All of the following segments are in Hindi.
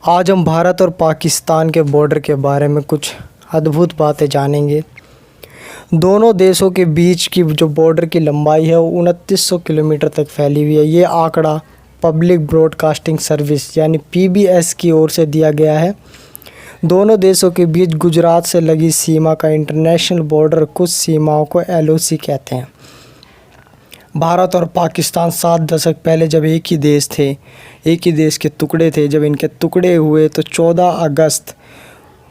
आज हम भारत और पाकिस्तान के बॉर्डर के बारे में कुछ अद्भुत बातें जानेंगे। दोनों देशों के बीच की जो बॉर्डर की लंबाई है वो 2900 किलोमीटर तक फैली हुई है। ये आंकड़ा पब्लिक ब्रॉडकास्टिंग सर्विस यानी पीबीएस की ओर से दिया गया है। दोनों देशों के बीच गुजरात से लगी सीमा का इंटरनेशनल बॉर्डर कुछ सीमाओं को एलओसी कहते हैं। भारत और पाकिस्तान 7 दशक पहले जब एक ही देश थे, एक ही देश के टुकड़े थे, जब इनके टुकड़े हुए तो 14 अगस्त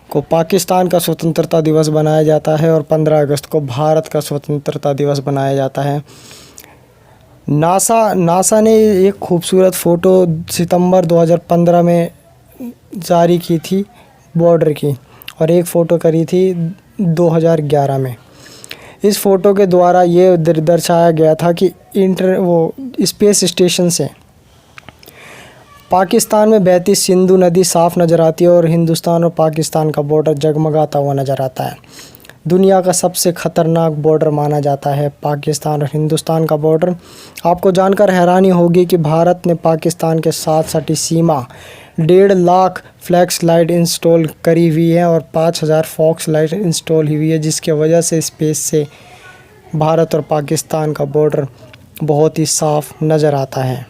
को पाकिस्तान का स्वतंत्रता दिवस बनाया जाता है और 15 अगस्त को भारत का स्वतंत्रता दिवस बनाया जाता है। नासा ने एक खूबसूरत फ़ोटो सितंबर 2015 में जारी की थी बॉर्डर की, और एक फ़ोटो करी थी 2011 में। इस फ़ोटो के द्वारा ये दर्शाया गया था कि स्पेस स्टेशन से पाकिस्तान में बहती सिंधु नदी साफ़ नज़र आती है और हिंदुस्तान और पाकिस्तान का बॉर्डर जगमगाता हुआ नज़र आता है। दुनिया का सबसे ख़तरनाक बॉर्डर माना जाता है पाकिस्तान और हिंदुस्तान का बॉर्डर। आपको जानकर हैरानी होगी कि भारत ने पाकिस्तान के साथ सटी सीमा 1.5 लाख फ्लैक्स लाइट इंस्टॉल करी हुई है और 5000 फॉक्स लाइट इंस्टॉल हुई है, जिसके वजह से स्पेस से भारत और पाकिस्तान का बॉर्डर बहुत ही साफ़ नज़र आता है।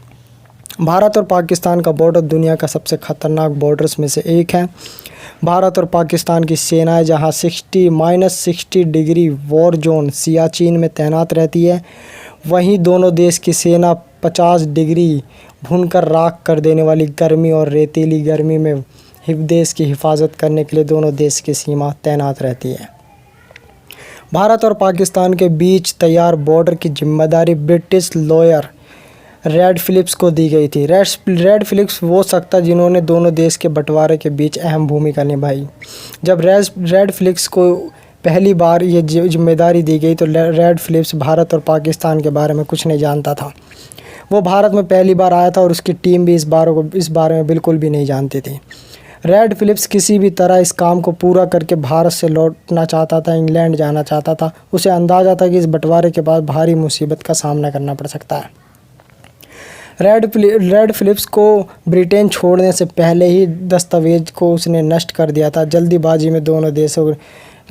भारत और पाकिस्तान का बॉर्डर दुनिया का सबसे ख़तरनाक बॉर्डर्स में से एक है। भारत और पाकिस्तान की सेनाएं जहां -60 डिग्री वॉर जोन सियाचिन में तैनात रहती है, वहीं दोनों देश की सेना 50 डिग्री भूनकर राख कर देने वाली गर्मी और रेतीली गर्मी में देश की हिफाजत करने के लिए दोनों देश की सीमा तैनात रहती है। भारत और पाकिस्तान के बीच तैयार बॉर्डर की जिम्मेदारी ब्रिटिश लॉयर रेड फिलिप्स को दी गई थी। रेड फिलिप्स वो सत्ता जिन्होंने दोनों देश के बंटवारे के बीच अहम भूमिका निभाई। जब रेड फिलिप्स को पहली बार ये जिम्मेदारी दी गई तो रेड फिलिप्स भारत और पाकिस्तान के बारे में कुछ नहीं जानता था। वो भारत में पहली बार आया था और उसकी टीम भी इस बारे में बिल्कुल भी नहीं जानती थी। रेड फिलिप्स किसी भी तरह इस काम को पूरा करके भारत से लौटना चाहता था, इंग्लैंड जाना चाहता था। उसे अंदाज़ा था कि इस बंटवारे के बाद भारी मुसीबत का सामना करना पड़ सकता है। रेड फिलिप्स को ब्रिटेन छोड़ने से पहले ही दस्तावेज को उसने नष्ट कर दिया था। जल्दीबाजी में दोनों देशों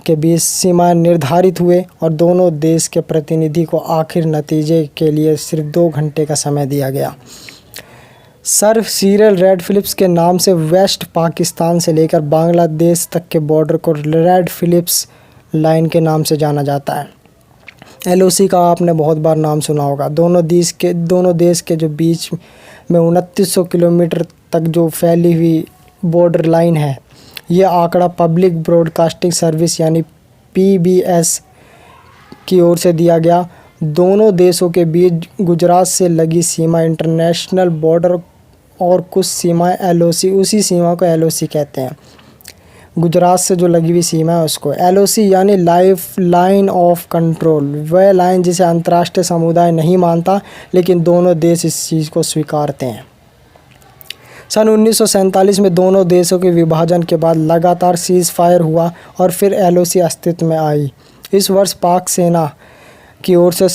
के बीच सीमाएं निर्धारित हुए और दोनों देश के प्रतिनिधि को आखिर नतीजे के लिए सिर्फ 2 घंटे का समय दिया गया। सर सिरिल रेड फिलिप्स के नाम से वेस्ट पाकिस्तान से लेकर बांग्लादेश तक के बॉर्डर को रेड फिलिप्स लाइन के नाम से जाना जाता है। एलओसी का आपने बहुत बार नाम सुना होगा। दोनों देश के जो बीच में 2900 किलोमीटर तक जो फैली हुई बॉर्डर लाइन है, ये आंकड़ा पब्लिक ब्रॉडकास्टिंग सर्विस यानी पीबीएस की ओर से दिया गया। दोनों देशों के बीच गुजरात से लगी सीमा इंटरनेशनल बॉर्डर और कुछ सीमाएं एलओसी, उसी सीमा को एलओसी कहते हैं। गुजरात से जो लगी हुई सीमा है उसको एलओसी यानी लाइफ लाइन ऑफ कंट्रोल, वह लाइन जिसे अंतर्राष्ट्रीय समुदाय नहीं मानता लेकिन दोनों देश इस चीज़ को स्वीकारते हैं। सन 1947 में दोनों देशों के विभाजन के बाद लगातार सीज़ फायर हुआ और फिर एलओसी अस्तित्व में आई। इस वर्ष पाक सेना की ओर से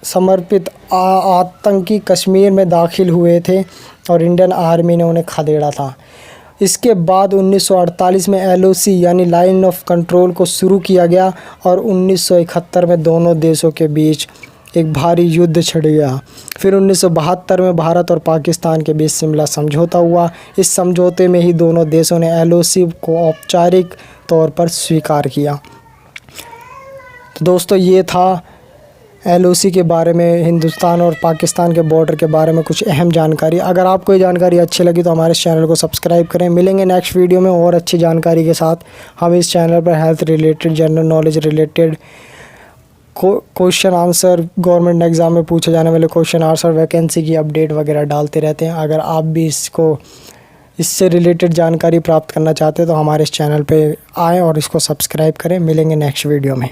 समर्पित आतंकी कश्मीर में दाखिल हुए थे और इंडियन आर्मी ने उन्हें खदेड़ा था। इसके बाद 1948 में एलओसी यानी लाइन ऑफ कंट्रोल को शुरू किया गया और 1971 में दोनों देशों के बीच एक भारी युद्ध छिड़ गया। फिर 1972 में भारत और पाकिस्तान के बीच शिमला समझौता हुआ। इस समझौते में ही दोनों देशों ने एलओसी को औपचारिक तौर पर स्वीकार किया। तो दोस्तों, ये था एलओसी के बारे में, हिंदुस्तान और पाकिस्तान के बॉर्डर के बारे में कुछ अहम जानकारी। अगर आपको ये जानकारी अच्छी लगी तो हमारे इस चैनल को सब्सक्राइब करें। मिलेंगे नेक्स्ट वीडियो में और अच्छी जानकारी के साथ। हम इस चैनल पर health related, general knowledge related question answer, government exam में पूछे जाने वाले क्वेश्चन आंसर, वैकेंसी की अपडेट वगैरह डालते रहते हैं। अगर आप भी इससे रिलेटेड जानकारी प्राप्त करना चाहते हैं तो हमारे इस चैनल पर आएँ और इसको सब्सक्राइब करें। मिलेंगे नेक्स्ट वीडियो में।